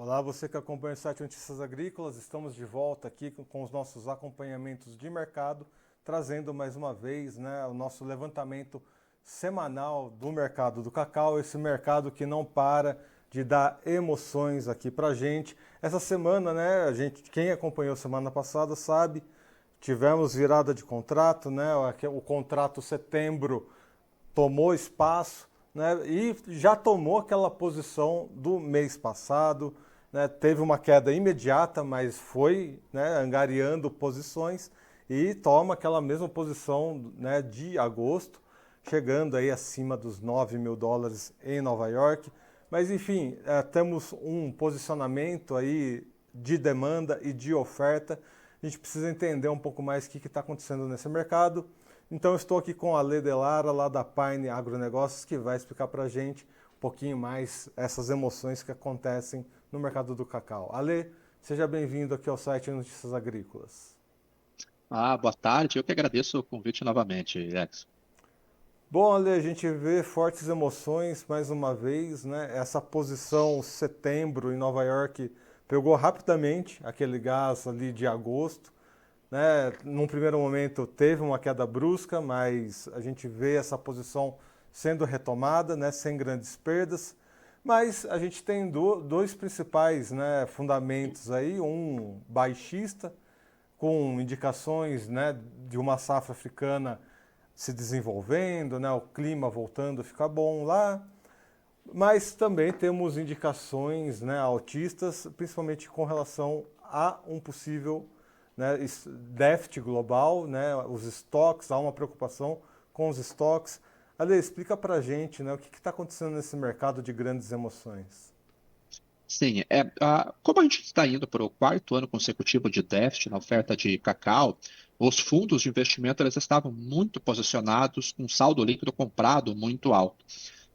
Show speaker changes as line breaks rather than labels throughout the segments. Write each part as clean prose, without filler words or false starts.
Olá, você que acompanha o site Notícias Agrícolas, estamos de volta aqui com os nossos acompanhamentos de mercado, trazendo mais uma vez, o nosso levantamento semanal do mercado do cacau, esse mercado que não para de dar emoções aqui pra gente. Essa semana, quem acompanhou semana passada sabe, tivemos virada de contrato, o contrato setembro tomou espaço, e já tomou aquela posição do mês passado, teve uma queda imediata, mas foi, angariando posições e toma aquela mesma posição, de agosto, chegando aí acima dos $9.000 em Nova York. Mas enfim, temos um posicionamento aí de demanda e de oferta. A gente precisa entender um pouco mais o que está acontecendo nesse mercado. Então eu estou aqui com a Alê Delara, lá da Pine Agronegócios, que vai explicar para a gente um pouquinho mais essas emoções que acontecem no mercado do cacau. Alê, seja bem-vindo aqui ao site Notícias Agrícolas.
Boa tarde. Eu que agradeço o convite novamente, Alex.
Bom, Ale, a gente vê fortes emoções mais uma vez, Essa posição setembro em Nova York pegou rapidamente aquele gás ali de agosto, Num primeiro momento teve uma queda brusca, mas a gente vê essa posição sendo retomada, sem grandes perdas. Mas a gente tem dois principais, fundamentos aí, um baixista, com indicações, de uma safra africana se desenvolvendo, o clima voltando a ficar bom lá, mas também temos indicações, altistas, principalmente com relação a um possível, déficit global, os estoques, há uma preocupação com os estoques. Ale, explica pra gente, o que está acontecendo nesse mercado de grandes emoções.
Sim, como a gente está indo para o quarto ano consecutivo de déficit na oferta de cacau, os fundos de investimento eles estavam muito posicionados com saldo líquido comprado muito alto.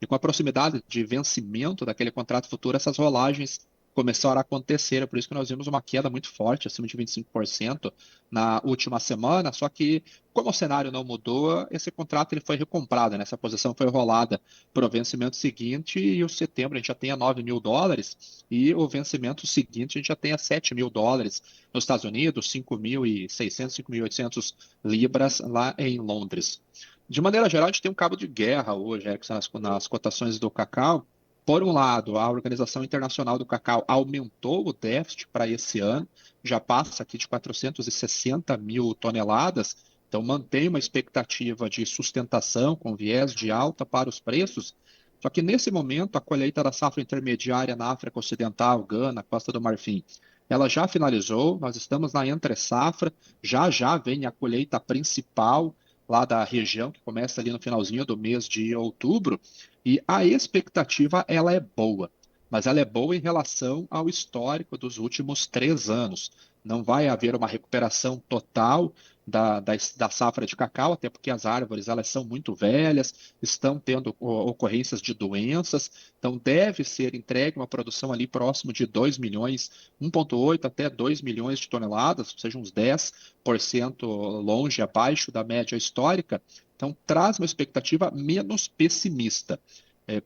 E com a proximidade de vencimento daquele contrato futuro, essas rolagens começaram a acontecer. É por isso que nós vimos uma queda muito forte, acima de 25% na última semana. Só que, como o cenário não mudou, esse contrato ele foi recomprado, né? Essa posição foi rolada para o vencimento seguinte, e o setembro a gente já tem a $9.000, e o vencimento seguinte a gente já tem a $7.000 nos Estados Unidos, 5.600, 5.800 libras lá em Londres. De maneira geral, a gente tem um cabo de guerra hoje, Erickson, nas cotações do cacau. Por um lado, a Organização Internacional do Cacau aumentou o déficit para esse ano, já passa aqui de 460 mil toneladas, então mantém uma expectativa de sustentação com viés de alta para os preços. Só que nesse momento, a colheita da safra intermediária na África Ocidental, Gana, Costa do Marfim, ela já finalizou, nós estamos na entre-safra, já já vem a colheita principal lá da região, que começa ali no finalzinho do mês de outubro, e a expectativa ela é boa, mas ela é boa em relação ao histórico dos últimos 3 anos. Não vai haver uma recuperação total da safra de cacau, até porque as árvores elas são muito velhas, estão tendo ocorrências de doenças, então deve ser entregue uma produção ali próximo de 2 milhões, 1,8 até 2 milhões de toneladas, ou seja, uns 10% longe abaixo da média histórica. Então traz uma expectativa menos pessimista.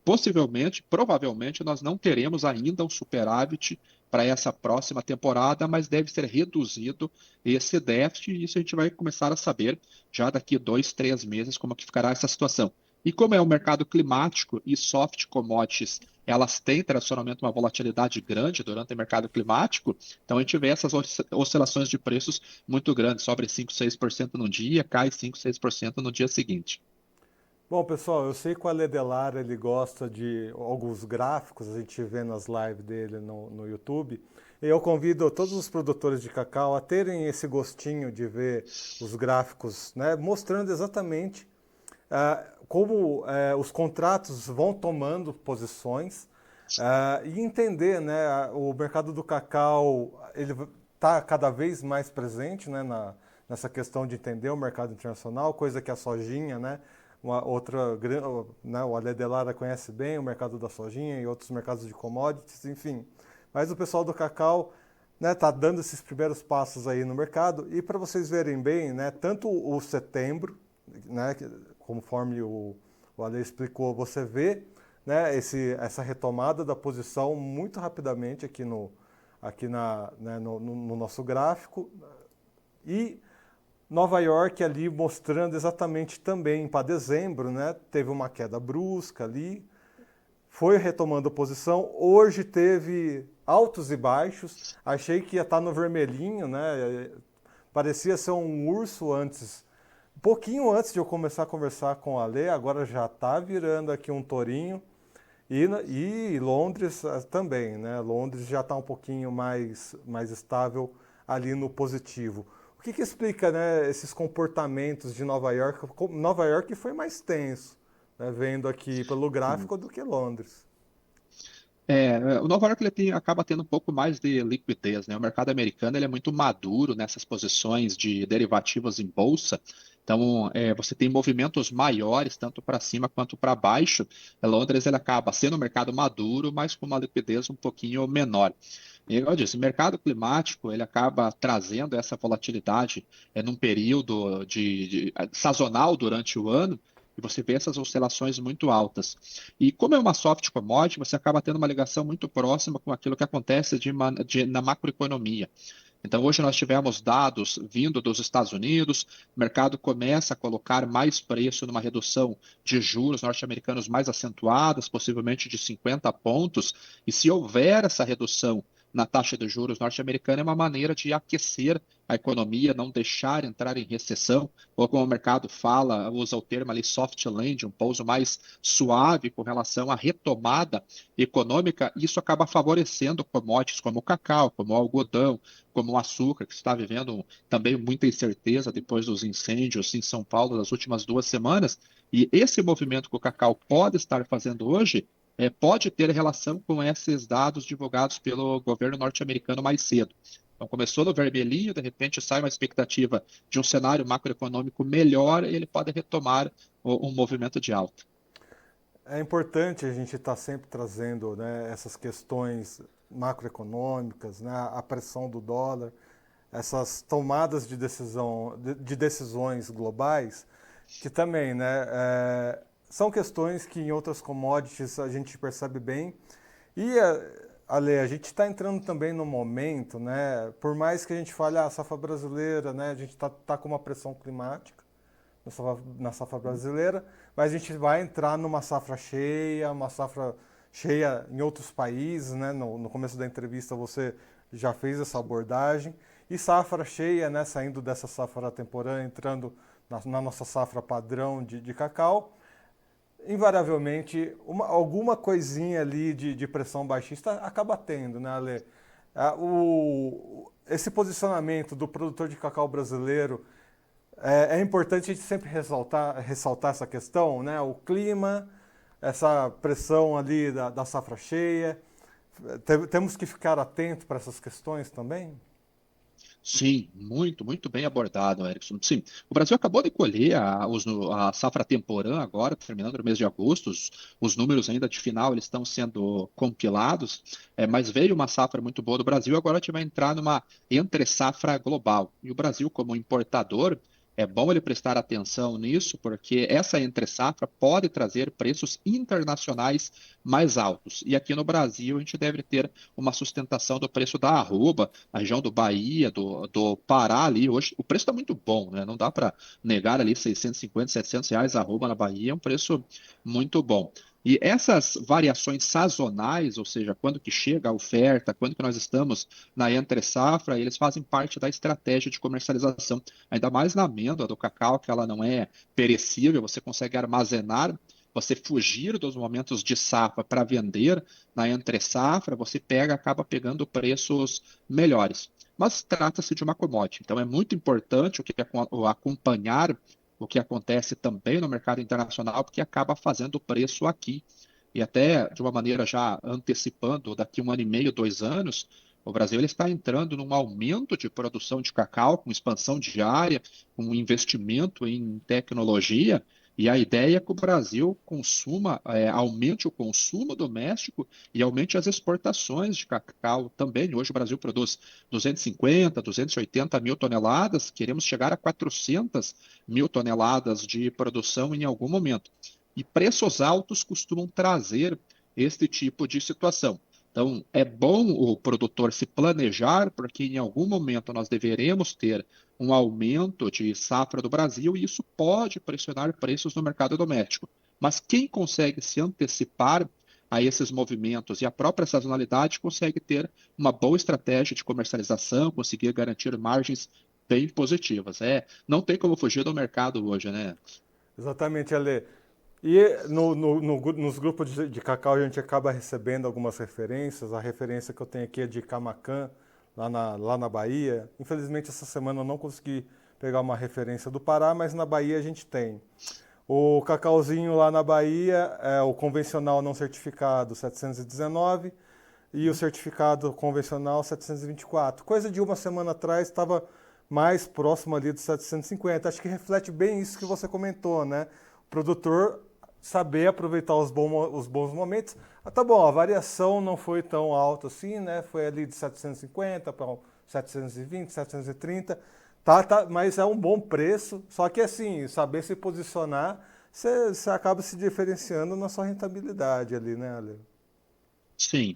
Possivelmente, provavelmente, nós não teremos ainda um superávit para essa próxima temporada, mas deve ser reduzido esse déficit, e isso a gente vai começar a saber já daqui 2, 3 meses como que ficará essa situação. E como é um mercado climático e soft commodities, elas têm tradicionalmente uma volatilidade grande durante o mercado climático, então a gente vê essas oscilações de preços muito grandes, sobe 5, 6% no dia, cai 5, 6% no dia seguinte.
Bom, pessoal, eu sei que o Ale Delara ele gosta de alguns gráficos, a gente vê nas lives dele no YouTube. E eu convido todos os produtores de cacau a terem esse gostinho de ver os gráficos, mostrando exatamente como os contratos vão tomando posições e entender, o mercado do cacau ele está cada vez mais presente, nessa questão de entender o mercado internacional, coisa que a sojinha, uma outra, o Ale Delara conhece bem o mercado da sojinha e outros mercados de commodities, enfim. Mas o pessoal do cacau está dando esses primeiros passos aí no mercado. E para vocês verem bem, tanto o setembro, conforme o Ale explicou, você vê né, essa retomada da posição muito rapidamente no nosso gráfico. E Nova York ali mostrando exatamente também para dezembro, né, teve uma queda brusca ali, foi retomando a posição. Hoje teve altos e baixos. Achei que ia estar no vermelhinho, né? Parecia ser um urso antes, um pouquinho antes de eu começar a conversar com a Ale, agora já está virando aqui um tourinho. E Londres também, né? Londres já está um pouquinho mais estável ali no positivo. O que explica, né, esses comportamentos de Nova York? Nova York foi mais tenso, né, vendo aqui pelo gráfico do que Londres.
O Nova York acaba tendo um pouco mais de liquidez, né? O mercado americano ele é muito maduro nessas posições de derivativos em bolsa. Então, você tem movimentos maiores, tanto para cima quanto para baixo. Londres ele acaba sendo um mercado maduro, mas com uma liquidez um pouquinho menor. E, igual eu disse, o mercado climático ele acaba trazendo essa volatilidade num período sazonal durante o ano, e você vê essas oscilações muito altas. E como é uma soft commodity, você acaba tendo uma ligação muito próxima com aquilo que acontece na macroeconomia. Então, hoje nós tivemos dados vindo dos Estados Unidos, o mercado começa a colocar mais preço numa redução de juros norte-americanos mais acentuadas, possivelmente de 50 pontos, e se houver essa redução na taxa de juros norte-americana, é uma maneira de aquecer a economia, não deixar entrar em recessão, ou como o mercado fala, usa o termo ali soft landing, um pouso mais suave com relação à retomada econômica, isso acaba favorecendo commodities como o cacau, como o algodão, como o açúcar, que está vivendo também muita incerteza depois dos incêndios em São Paulo nas últimas 2 semanas. E esse movimento que o cacau pode estar fazendo hoje pode ter relação com esses dados divulgados pelo governo norte-americano mais cedo. Então, começou no vermelhinho, de repente sai uma expectativa de um cenário macroeconômico melhor e ele pode retomar um movimento de alta.
É importante a gente estar sempre trazendo, né, essas questões macroeconômicas, né, a pressão do dólar, essas tomadas de decisões globais, que também, né, são questões que em outras commodities a gente percebe bem. E, Ale, a gente está entrando também no momento, né, por mais que a gente fale a safra brasileira, né, a gente está com uma pressão climática na safra brasileira, mas a gente vai entrar numa safra cheia, uma safra cheia em outros países, né? No começo da entrevista você já fez essa abordagem. E safra cheia, né? Saindo dessa safra temporânea, entrando na nossa safra padrão de cacau, invariavelmente alguma coisinha ali de pressão baixista acaba tendo, né, Ale? Esse posicionamento do produtor de cacau brasileiro é importante a gente sempre ressaltar essa questão, né? O clima, essa pressão ali da safra cheia. Temos que ficar atento para essas questões também?
Sim, muito, muito bem abordado, Erickson. Sim, o Brasil acabou de colher a safra temporã agora, terminando no mês de agosto. Os números ainda de final eles estão sendo compilados, mas veio uma safra muito boa do Brasil. Agora a gente vai entrar numa entre-safra global. E o Brasil, como importador, é bom ele prestar atenção nisso, porque essa entre-safra pode trazer preços internacionais mais altos. E aqui no Brasil a gente deve ter uma sustentação do preço da arroba, a região do Bahia, do Pará ali, hoje o preço está muito bom, né? Não dá para negar ali 650, R$ 700 arroba na Bahia, é um preço muito bom. E essas variações sazonais, ou seja, quando que chega a oferta, quando que nós estamos na entre-safra, eles fazem parte da estratégia de comercialização, ainda mais na amêndoa do cacau, que ela não é perecível, você consegue armazenar, você fugir dos momentos de safra para vender na entre-safra, você acaba pegando preços melhores. Mas trata-se de uma commodity, então é muito importante o acompanhar o que acontece também no mercado internacional, porque acaba fazendo o preço aqui. E até de uma maneira já antecipando, daqui 1 ano e meio, 2 anos, o Brasil ele está entrando num aumento de produção de cacau, com expansão de área, com investimento em tecnologia, e a ideia é que o Brasil aumente o consumo doméstico e aumente as exportações de cacau também. Hoje o Brasil produz 250, 280 mil toneladas, queremos chegar a 400 mil toneladas de produção em algum momento. E preços altos costumam trazer este tipo de situação. Então, é bom o produtor se planejar, porque em algum momento nós deveremos ter um aumento de safra do Brasil e isso pode pressionar preços no mercado doméstico. Mas quem consegue se antecipar a esses movimentos e a própria sazonalidade consegue ter uma boa estratégia de comercialização, conseguir garantir margens bem positivas. Não tem como fugir do mercado hoje, né?
Exatamente, Ale. E nos grupos de cacau a gente acaba recebendo algumas referências. A referência que eu tenho aqui é de Camaquã, lá na Bahia. Infelizmente essa semana eu não consegui pegar uma referência do Pará, mas na Bahia a gente tem. O cacauzinho lá na Bahia, o convencional não certificado 719 e o certificado convencional 724. Coisa de uma semana atrás estava mais próximo ali dos 750. Acho que reflete bem isso que você comentou, né? O produtor saber aproveitar os bons momentos. Ah, tá bom, a variação não foi tão alta assim, né? Foi ali de 750 para 720, 730. Tá, mas é um bom preço. Só que assim, saber se posicionar, você acaba se diferenciando na sua rentabilidade ali, né, Ale?
Sim.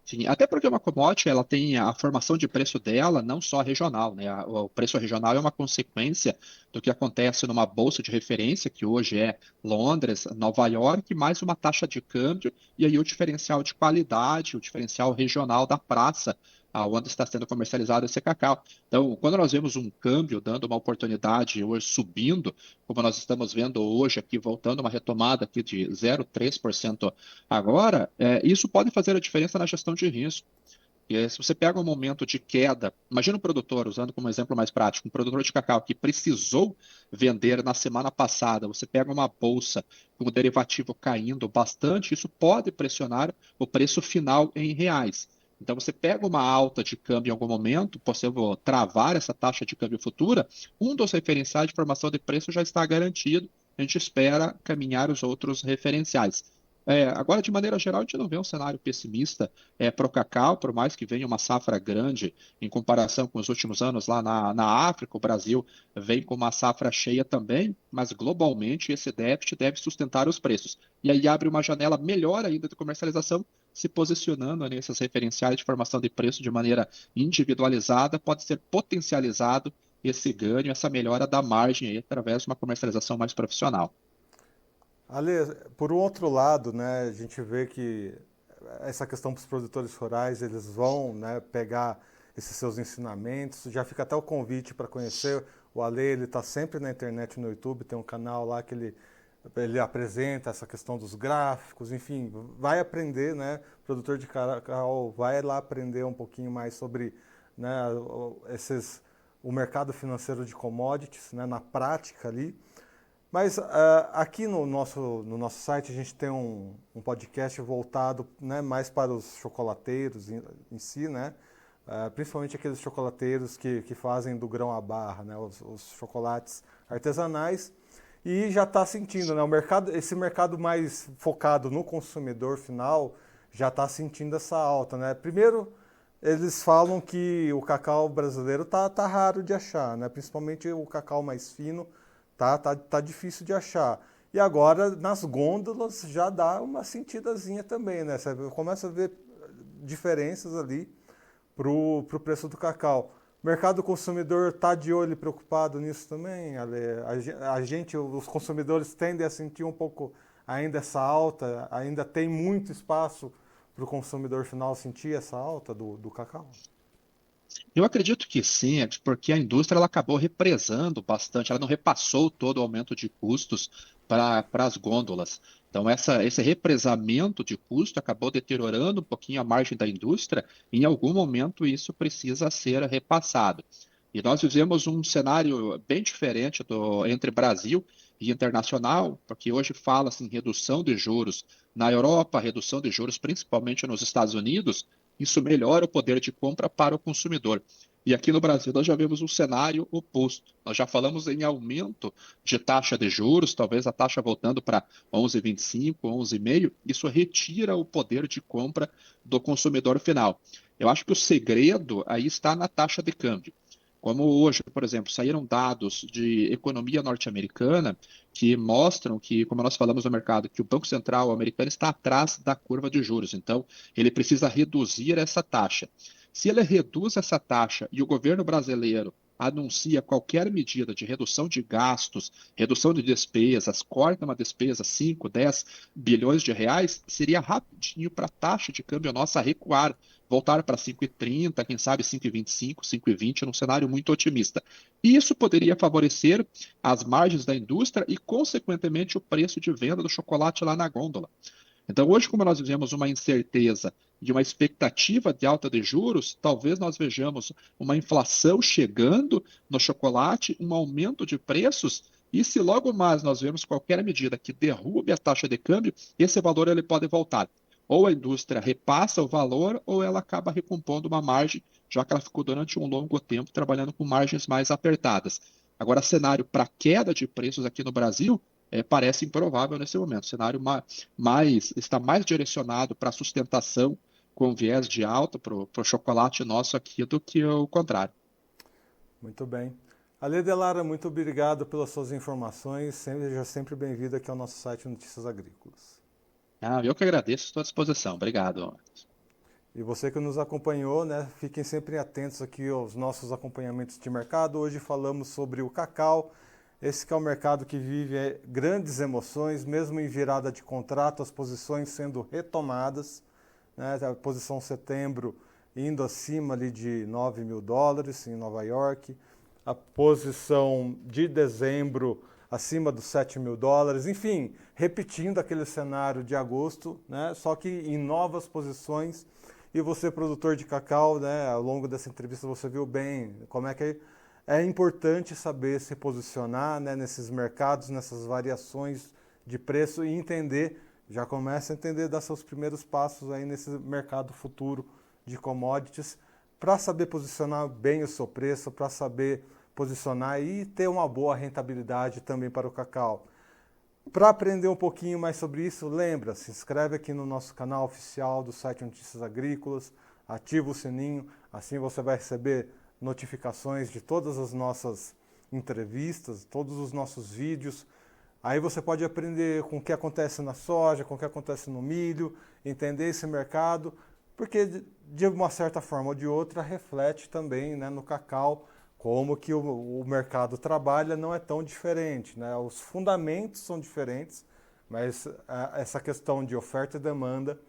Sim, até porque uma commodity ela tem a formação de preço dela não só regional, né? O preço regional é uma consequência do que acontece numa bolsa de referência, que hoje é Londres, Nova York, mais uma taxa de câmbio, e aí o diferencial de qualidade, o diferencial regional da praça, onde está sendo comercializado esse cacau. Então, quando nós vemos um câmbio dando uma oportunidade hoje subindo, como nós estamos vendo hoje aqui, voltando uma retomada aqui de 0,3% agora, isso pode fazer a diferença na gestão de risco. E se você pega um momento de queda, imagina um produtor, usando como exemplo mais prático, um produtor de cacau que precisou vender na semana passada, você pega uma bolsa com o derivativo caindo bastante, isso pode pressionar o preço final em reais. Então você pega uma alta de câmbio em algum momento, possível travar essa taxa de câmbio futura, um dos referenciais de formação de preço já está garantido, a gente espera caminhar os outros referenciais. Agora, de maneira geral, a gente não vê um cenário pessimista para o cacau, por mais que venha uma safra grande em comparação com os últimos anos lá na África, o Brasil vem com uma safra cheia também, mas globalmente esse déficit deve sustentar os preços. E aí abre uma janela melhor ainda de comercialização, se posicionando nesses referenciais de formação de preço de maneira individualizada, pode ser potencializado esse ganho, essa melhora da margem aí, através de uma comercialização mais profissional.
Ale, por um outro lado, né, a gente vê que essa questão para os produtores rurais, eles vão, né, pegar esses seus ensinamentos. Já fica até o convite para conhecer o Ale, ele está sempre na internet, no YouTube, tem um canal lá que ele apresenta essa questão dos gráficos, enfim, vai aprender, né, produtor de cacau vai lá aprender um pouquinho mais sobre, né, o mercado financeiro de commodities, né, na prática ali. Mas aqui no nosso site a gente tem um podcast voltado, né, mais para os chocolateiros em si, né? Principalmente aqueles chocolateiros que fazem do grão à barra, né? Os chocolates artesanais. E já está sentindo, né? Esse mercado mais focado no consumidor final já está sentindo essa alta, né? Primeiro, eles falam que o cacau brasileiro tá raro de achar, né? Principalmente o cacau mais fino tá difícil de achar. E agora nas gôndolas já dá uma sentidazinha também, né? Você começa a ver diferenças ali pro preço do cacau. O mercado consumidor está de olho e preocupado nisso também, Ale? A gente, os consumidores tendem a sentir um pouco ainda essa alta, ainda tem muito espaço para o consumidor final sentir essa alta do cacau?
Eu acredito que sim, porque a indústria ela acabou represando bastante, ela não repassou todo o aumento de custos para as gôndolas. Então, esse represamento de custo acabou deteriorando um pouquinho a margem da indústria, e em algum momento isso precisa ser repassado. E nós vivemos um cenário bem diferente entre Brasil e internacional, porque hoje fala-se em redução de juros na Europa, redução de juros principalmente nos Estados Unidos, isso melhora o poder de compra para o consumidor. E aqui no Brasil nós já vemos um cenário oposto. Nós já falamos em aumento de taxa de juros, talvez a taxa voltando para 11,25, 11,5. Isso retira o poder de compra do consumidor final. Eu acho que o segredo aí está na taxa de câmbio. Como hoje, por exemplo, saíram dados de economia norte-americana que mostram que, como nós falamos no mercado, que o Banco Central americano está atrás da curva de juros. Então, ele precisa reduzir essa taxa. Se ele reduz essa taxa e o governo brasileiro anuncia qualquer medida de redução de gastos, redução de despesas, corta uma despesa 5, 10 bilhões de reais, seria rapidinho para a taxa de câmbio nossa recuar, voltar para 5,30, quem sabe 5,25, 5,20, num cenário muito otimista. E isso poderia favorecer as margens da indústria e, consequentemente, o preço de venda do chocolate lá na gôndola. Então, hoje, como nós vivemos uma incerteza e uma expectativa de alta de juros, talvez nós vejamos uma inflação chegando no chocolate, um aumento de preços, e se logo mais nós vemos qualquer medida que derrube a taxa de câmbio, esse valor ele pode voltar. Ou a indústria repassa o valor, ou ela acaba recompondo uma margem, já que ela ficou durante um longo tempo trabalhando com margens mais apertadas. Agora, cenário para queda de preços aqui no Brasil parece improvável nesse momento. O cenário está mais direcionado para a sustentação com viés de alta para o chocolate nosso aqui do que o contrário.
Muito bem. Ale Delara, muito obrigado pelas suas informações. Seja sempre bem-vindo aqui ao nosso site Notícias Agrícolas.
Eu que agradeço, estou à disposição. Obrigado.
E você que nos acompanhou, né, fiquem sempre atentos aqui aos nossos acompanhamentos de mercado. Hoje falamos sobre o cacau, esse que é o mercado que vive grandes emoções, mesmo em virada de contrato, as posições sendo retomadas, né, a posição setembro indo acima ali de 9 mil dólares em Nova York, a posição de dezembro acima dos 7 mil dólares, enfim, repetindo aquele cenário de agosto, né, só que em novas posições. E você, produtor de cacau, né, ao longo dessa entrevista você viu bem como é que é importante saber se posicionar, né, nesses mercados, nessas variações de preço e entender, já começa a entender, dar seus primeiros passos aí nesse mercado futuro de commodities, para saber posicionar bem o seu preço, para saber posicionar e ter uma boa rentabilidade também para o cacau. Para aprender um pouquinho mais sobre isso, lembra, se inscreve aqui no nosso canal oficial do site Notícias Agrícolas, ativa o sininho, assim você vai receber notificações de todas as nossas entrevistas, todos os nossos vídeos. Aí você pode aprender com o que acontece na soja, com o que acontece no milho, entender esse mercado, porque de uma certa forma ou de outra reflete também, né, no cacau, como que o mercado trabalha não é tão diferente, né? Os fundamentos são diferentes, mas essa questão de oferta e demanda,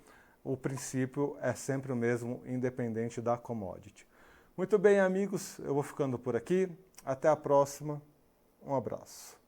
o princípio é sempre o mesmo, independente da commodity. Muito bem, amigos, eu vou ficando por aqui. Até a próxima. Um abraço.